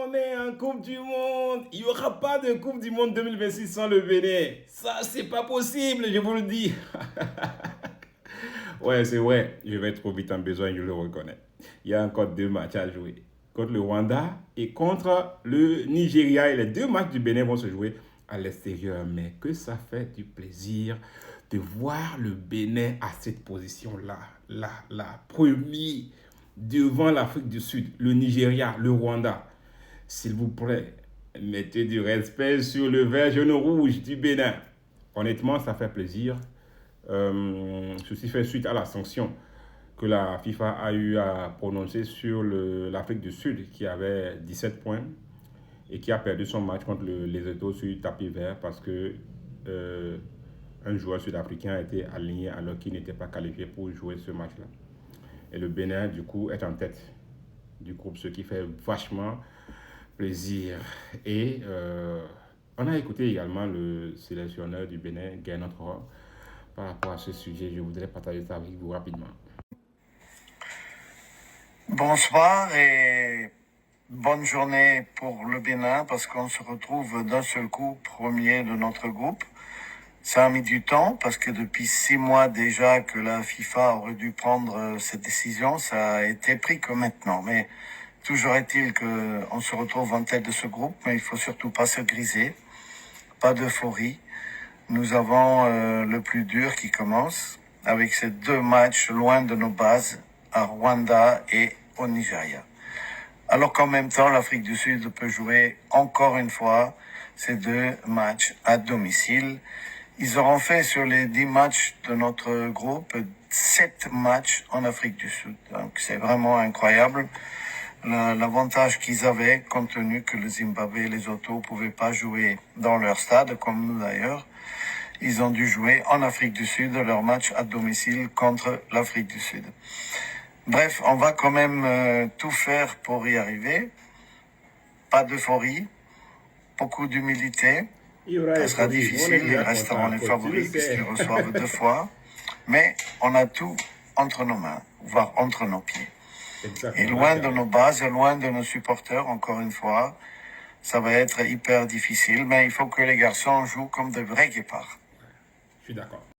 On est en Coupe du Monde. Il n'y aura pas de Coupe du Monde 2026 sans le Bénin. Ça, c'est pas possible, je vous le dis. Ouais, c'est vrai. Je vais trop vite en besoin, je le reconnais. Il y a encore deux matchs à jouer. Contre le Rwanda et contre le Nigeria. Et les deux matchs du Bénin vont se jouer à l'extérieur. Mais que ça fait du plaisir de voir le Bénin à cette position-là. La première devant l'Afrique du Sud, le Nigeria, le Rwanda. S'il vous plaît, mettez du respect sur le vert jaune rouge du Bénin. Honnêtement, ça fait plaisir. Ceci fait suite à la sanction que la FIFA a eu à prononcer sur l'Afrique du Sud qui avait 17 points et qui a perdu son match contre les États sur tapis vert parce que un joueur sud-africain a été aligné alors qu'il n'était pas qualifié pour jouer ce match-là. Et le Bénin, du coup, est en tête du groupe, ce qui fait vachement plaisir. Et on a écouté également le sélectionneur du Bénin, Gernot Rohr, par rapport à ce sujet. Je voudrais partager ça avec vous rapidement. Bonsoir et bonne journée pour le Bénin parce qu'on se retrouve d'un seul coup premier de notre groupe. Ça a mis du temps parce que depuis 6 mois déjà que la FIFA aurait dû prendre cette décision, ça a été pris que maintenant. Mais toujours est-il qu'on se retrouve en tête de ce groupe, mais il faut surtout pas se griser, pas d'euphorie. Nous avons le plus dur qui commence avec ces 2 matchs loin de nos bases à Rwanda et au Nigeria. Alors qu'en même temps, l'Afrique du Sud peut jouer encore une fois ces 2 matchs à domicile. Ils auront fait sur les 10 matchs de notre groupe 7 matchs en Afrique du Sud. Donc c'est vraiment incroyable l'avantage qu'ils avaient compte tenu que le Zimbabwe et les Autos pouvaient pas jouer dans leur stade, comme nous d'ailleurs. Ils ont dû jouer en Afrique du Sud leur match à domicile contre l'Afrique du Sud. Bref, on va quand même tout faire pour y arriver. Pas d'euphorie, beaucoup d'humilité. Ça sera difficile, ils resteront les favoris puisqu'ils reçoivent 2 fois. Mais on a tout entre nos mains, voire entre nos pieds. Et loin de nos bases, loin de nos supporters, encore une fois, ça va être hyper difficile. Mais il faut que les garçons jouent comme de vrais guépards. Je suis d'accord.